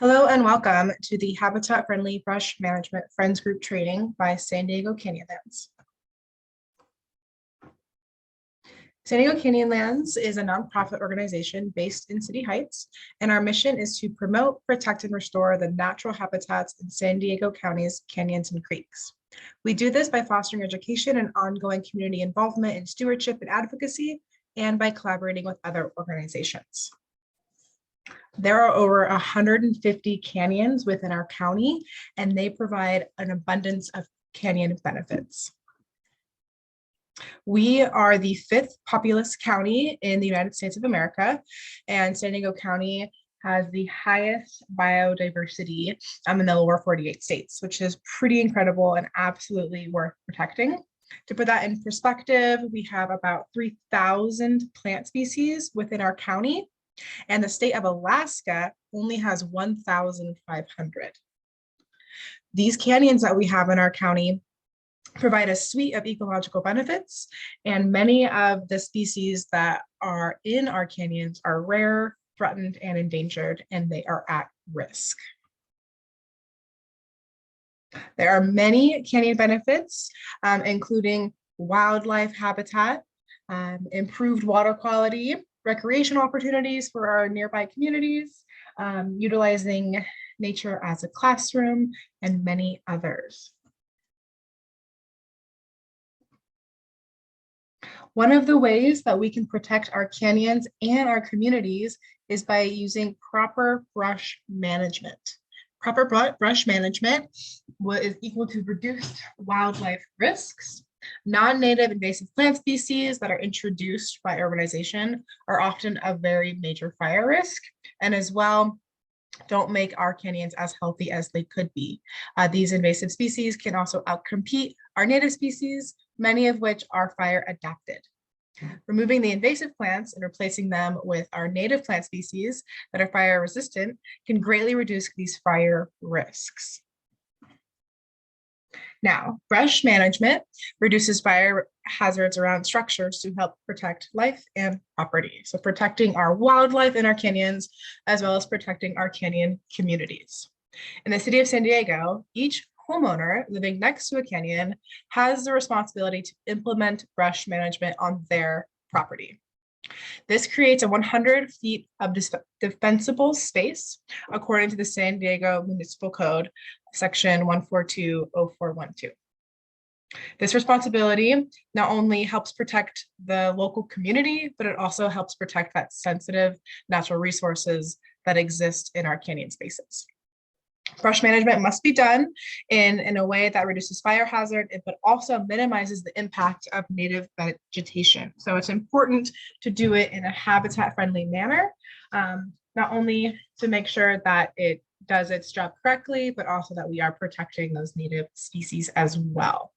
Hello and welcome to the Habitat Friendly Brush Management Friends Group training by San Diego Canyonlands. San Diego Canyonlands is a nonprofit organization based in City Heights, and our mission is to promote, protect, and restore the natural habitats in San Diego County's canyons and creeks. We do this by fostering education and ongoing community involvement in stewardship and advocacy, and by collaborating with other organizations. There are over 150 canyons within our county, and they provide an abundance of canyon benefits. We are the 5th populous county in the United States of America, and San Diego County has the highest biodiversity in the lower 48 states, which is pretty incredible and absolutely worth protecting. To put that in perspective, we have about 3,000 plant species within our county, and the state of Alaska only has 1,500. These canyons that we have in our county provide a suite of ecological benefits, and many of the species that are in our canyons are rare, threatened, and endangered, and they are at risk. There are many canyon benefits, including wildlife habitat, improved water quality, recreational opportunities for our nearby communities, utilizing nature as a classroom, and many others. One of the ways that we can protect our canyons and our communities is by using proper brush management. Proper brush management is equal to reduced wildlife risks. Non-native invasive plant species that are introduced by urbanization are often a very major fire risk, and as well don't make our canyons as healthy as they could be. These invasive species can also outcompete our native species, many of which are fire adapted. Removing the invasive plants and replacing them with our native plant species that are fire resistant can greatly reduce these fire risks. Now, brush management reduces fire hazards around structures to help protect life and property. So protecting our wildlife in our canyons, as well as protecting our canyon communities. In the city of San Diego, each homeowner living next to a canyon has the responsibility to implement brush management on their property. This creates a 100 feet of defensible space, according to the San Diego Municipal Code, section 1420412. This responsibility not only helps protect the local community, but it also helps protect that sensitive natural resources that exist in our canyon spaces. Brush management must be done in a way that reduces fire hazard, but also minimizes the impact of native vegetation. So it's important to do it in a habitat-friendly manner, not only to make sure that it does its job correctly, but also that we are protecting those native species as well.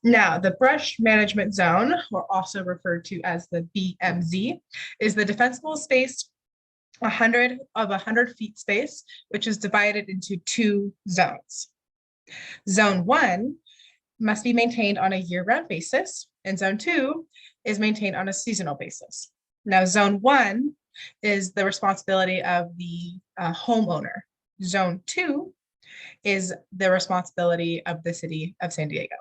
Now, the brush management zone, or also referred to as the BMZ, is the defensible space 100 feet space, which is divided into 2 zones. Zone 1 must be maintained on a year-round basis, and Zone 2 is maintained on a seasonal basis. Now, Zone 1 is the responsibility of the homeowner. Zone 2 is the responsibility of the city of San Diego.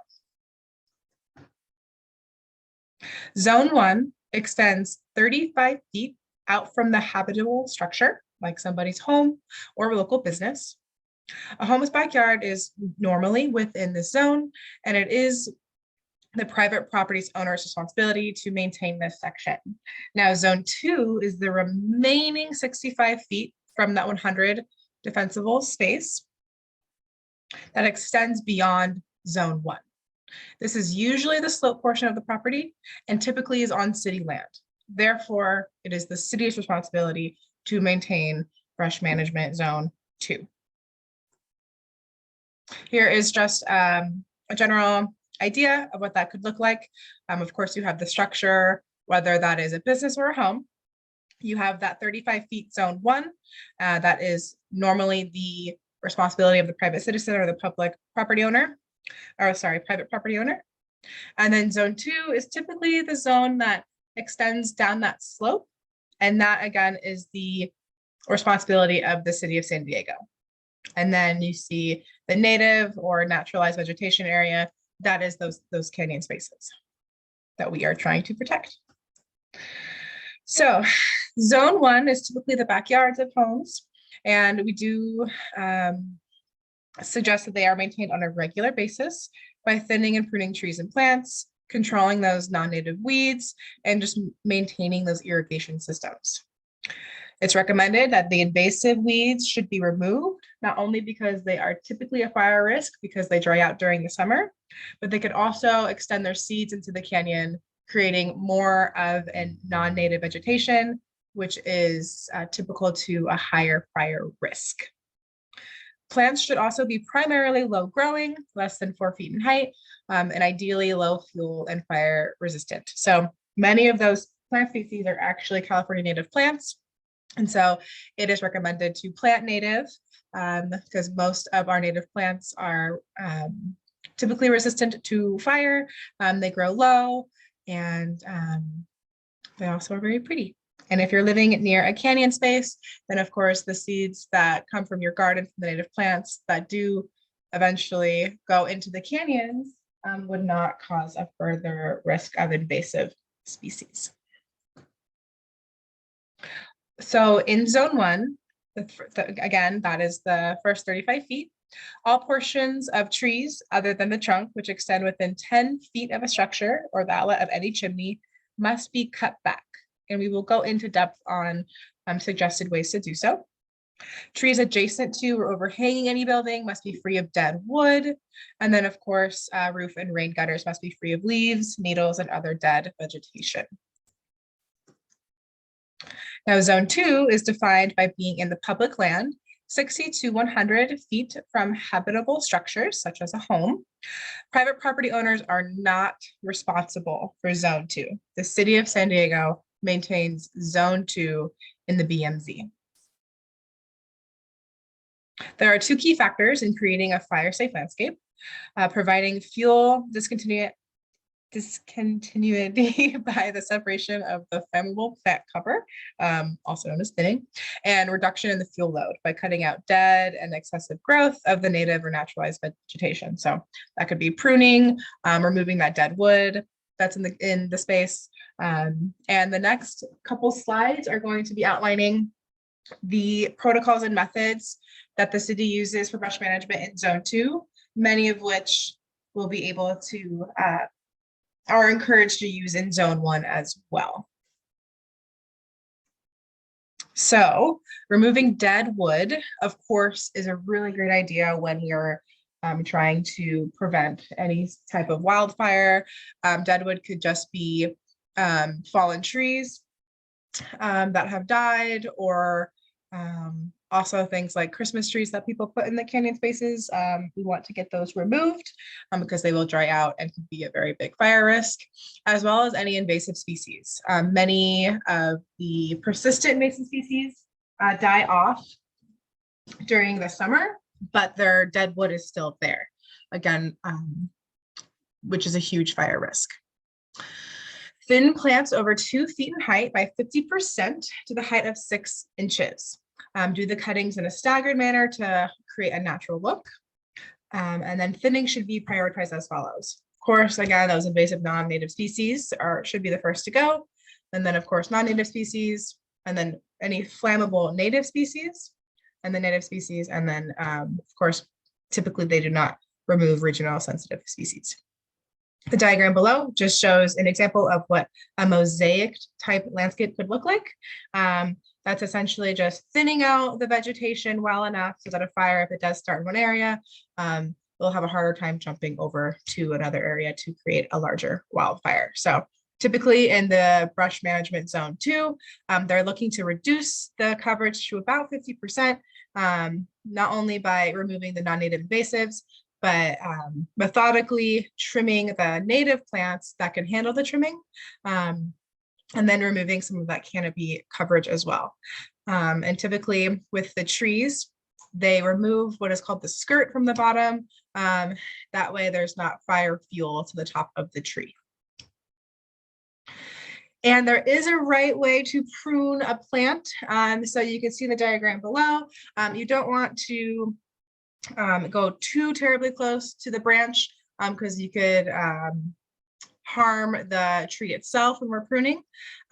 Zone 1 extends 35 feet out from the habitable structure, like somebody's home or local business. A home's backyard is normally within this zone, and it is the private property's owner's responsibility to maintain this section. Now, Zone 2 is the remaining 65 feet from that 100 defensible space that extends beyond Zone 1. This is usually the slope portion of the property and typically is on city land. Therefore, it is the city's responsibility to maintain brush management zone 2. Here is just a general idea of what that could look like. Of course, you have the structure, whether that is a business or a home. You have that 35 feet zone 1. That is normally the responsibility of the private citizen or the public property owner, or sorry, private property owner. And then zone 2 is typically the zone that extends down that slope. And that again is the responsibility of the city of San Diego. And then you see the native or naturalized vegetation area. That is those canyon spaces that we are trying to protect. So zone 1 is typically the backyards of homes, and we do suggest that they are maintained on a regular basis by thinning and pruning trees and plants, controlling those non-native weeds, and just maintaining those irrigation systems. It's recommended that the invasive weeds should be removed, not only because they are typically a fire risk because they dry out during the summer, but they could also extend their seeds into the canyon, creating more of a non-native vegetation, which is typical to a higher fire risk. Plants should also be primarily low growing, less than 4 feet in height, and ideally low fuel and fire resistant. So many of those plant species are actually California native plants. And so it is recommended to plant native because most of our native plants are typically resistant to fire. They grow low, and they also are very pretty. And if you're living near a canyon space, then of course the seeds that come from your garden from the native plants that do eventually go into the canyons would not cause a further risk of invasive species. So in zone 1, again, that is the first 35 feet. All portions of trees other than the trunk, which extend within 10 feet of a structure or the outlet of any chimney, must be cut back. And we will go into depth on suggested ways to do so. Trees adjacent to or overhanging any building must be free of dead wood. And then, of course, roof and rain gutters must be free of leaves, needles, and other dead vegetation. Now, zone 2 is defined by being in the public land, 60 to 100 feet from habitable structures, such as a home. Private property owners are not responsible for zone 2. The city of San Diego maintains zone 2 in the BMZ. There are 2 key factors in creating a fire-safe landscape: providing fuel discontinuity by the separation of the flammable plant cover, also known as thinning, and reduction in the fuel load by cutting out dead and excessive growth of the native or naturalized vegetation. So that could be pruning, removing that dead wood that's in the space. And the next couple slides are going to be outlining the protocols and methods that the city uses for brush management in zone 2, many of which will be able to are encouraged to use in zone 1 as well. So removing dead wood, of course, is a really great idea when you're trying to prevent any type of wildfire. Dead wood could just be fallen trees that have died, or also things like Christmas trees that people put in the canyon spaces. We want to get those removed because they will dry out and can be a very big fire risk, as well as any invasive species. Many of the persistent invasive species die off during the summer, but their dead wood is still there, again, which is a huge fire risk. Thin plants over 2 feet in height by 50% to the height of 6 inches. Do the cuttings in a staggered manner to create a natural look. And then thinning should be prioritized as follows. Of course, again, those invasive non-native species should be the first to go. And then, of course, non-native species, and then any flammable native species, and the native species. And then, of course, typically they do not remove regional sensitive species. The diagram below just shows an example of what a mosaic type landscape could look like. That's essentially just thinning out the vegetation well enough so that a fire, if it does start in one area, will have a harder time jumping over to another area to create a larger wildfire. So typically in the brush management zone 2, they're looking to reduce the coverage to about 50%, not only by removing the non-native invasives, but methodically trimming the native plants that can handle the trimming, and then removing some of that canopy coverage as well. And typically with the trees, they remove what is called the skirt from the bottom. That way there's not fire fuel to the top of the tree. And there is a right way to prune a plant. So you can see the diagram below. You don't want to go too terribly close to the branch because you could harm the tree itself when we're pruning.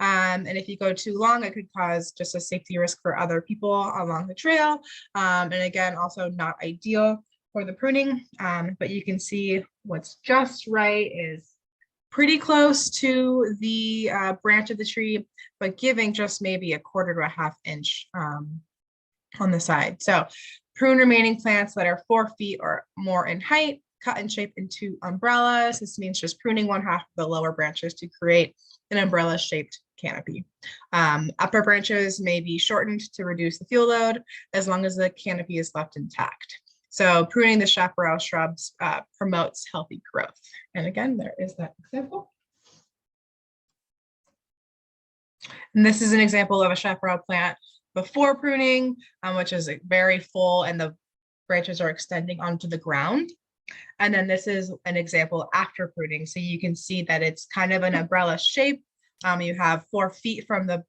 And if you go too long, it could cause just a safety risk for other people along the trail. And again, also not ideal for the pruning. But you can see what's just right is pretty close to the branch of the tree, but giving just maybe 1/4 to 1/2 inch on the side. So prune remaining plants that are 4 feet or more in height, cut and shape into umbrellas. This means just pruning 1/2 of the lower branches to create an umbrella shaped canopy. Upper branches may be shortened to reduce the fuel load as long as the canopy is left intact. So pruning the chaparral shrubs promotes healthy growth. And again, there is that example. And this is an example of a chaparral plant before pruning, which is very full and the branches are extending onto the ground. And then this is an example after pruning. So you can see that it's kind of an umbrella shape. You have 4 feet from the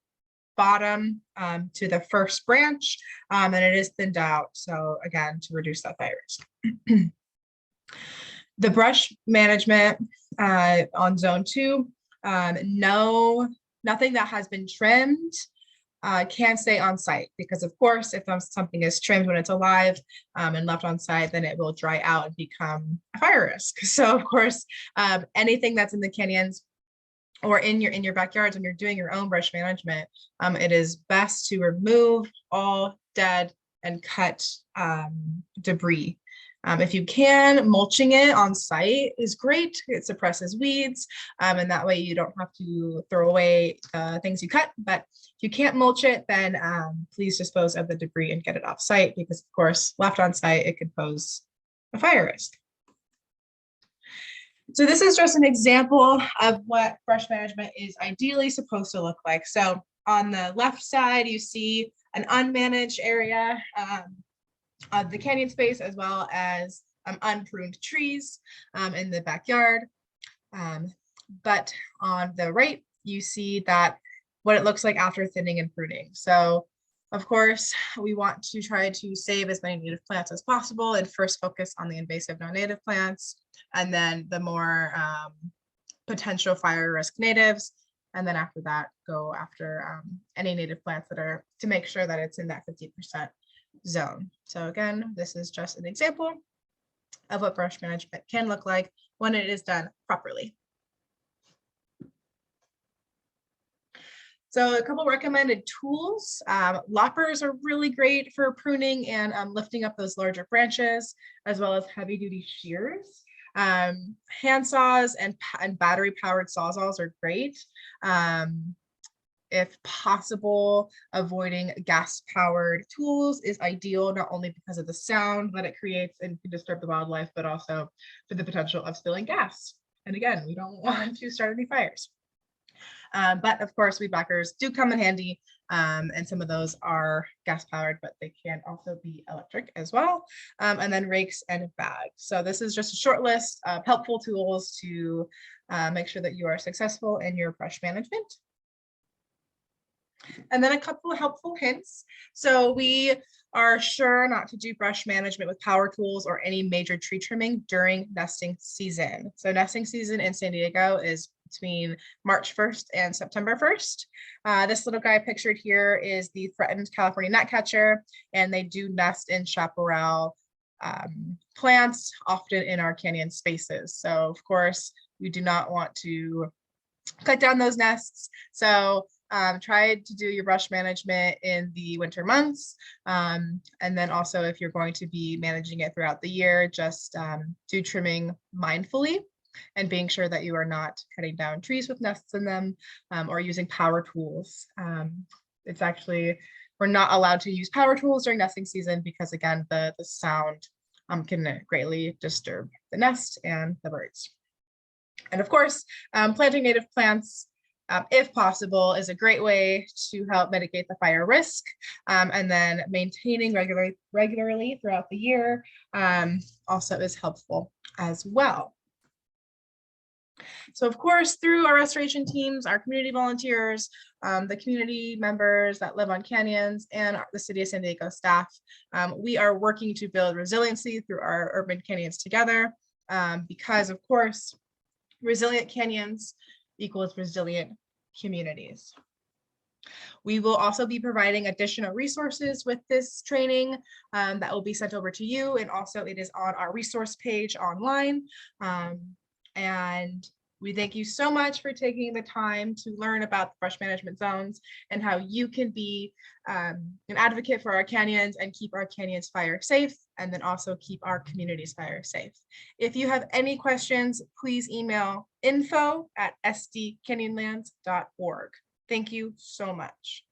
bottom to the first branch, and it is thinned out. So again, to reduce that fire risk. The brush management on zone 2, nothing that has been trimmed can stay on site because of course, if something is trimmed when it's alive and left on site, then it will dry out and become a fire risk. So of course, anything that's in the canyons or in your backyards when you're doing your own brush management, it is best to remove all dead and cut debris. If you can, mulching it on site is great. It suppresses weeds, and that way you don't have to throw away things you cut. But if you can't mulch it, then please dispose of the debris and get it off site because, of course, left on site, it could pose a fire risk. So this is just an example of what brush management is ideally supposed to look like. So on the left side, you see an unmanaged area of the canyon space, as well as unpruned trees in the backyard. But on the right, you see that what it looks like after thinning and pruning. So of course, we want to try to save as many native plants as possible and first focus on the invasive non-native plants, and then the more potential fire risk natives. And then after that, go after any native plants that are to make sure that it's in that 50% zone. So again, this is just an example of what brush management can look like when it is done properly. So a couple recommended tools. Loppers are really great for pruning and lifting up those larger branches, as well as heavy duty shears. Hand saws and battery powered sawzalls are great. If possible, avoiding gas powered tools is ideal, not only because of the sound that it creates and can disturb the wildlife, but also for the potential of spilling gas. And again, we don't want to start any fires. But of course, weed whackers do come in handy, and some of those are gas powered, but they can also be electric as well. And then rakes and bags. So this is just a short list of helpful tools to make sure that you are successful in your brush management. And then a couple of helpful hints. So we are sure not to do brush management with power tools or any major tree trimming during nesting season. So nesting season in San Diego is between March 1st and September 1st. This little guy pictured here is the threatened California gnatcatcher, and they do nest in chaparral plants, often in our canyon spaces. So of course, we do not want to cut down those nests. So try to do your brush management in the winter months. And then also if you're going to be managing it throughout the year, just do trimming mindfully and being sure that you are not cutting down trees with nests in them or using power tools. It's actually, we're not allowed to use power tools during nesting season because again, the sound can greatly disturb the nest and the birds. And of course, planting native plants, if possible, is a great way to help mitigate the fire risk. And then maintaining regularly throughout the year also is helpful as well. So of course, through our restoration teams, our community volunteers, the community members that live on canyons, and the City of San Diego staff, we are working to build resiliency through our urban canyons together, because of course, resilient canyons equals resilient communities. We will also be providing additional resources with this training that will be sent over to you, and also it is on our resource page online. And we thank you so much for taking the time to learn about the brush management zones and how you can be an advocate for our canyons and keep our canyons fire safe, and then also keep our communities fire safe. If you have any questions, please email info@sdcanyonlands.org. Thank you so much.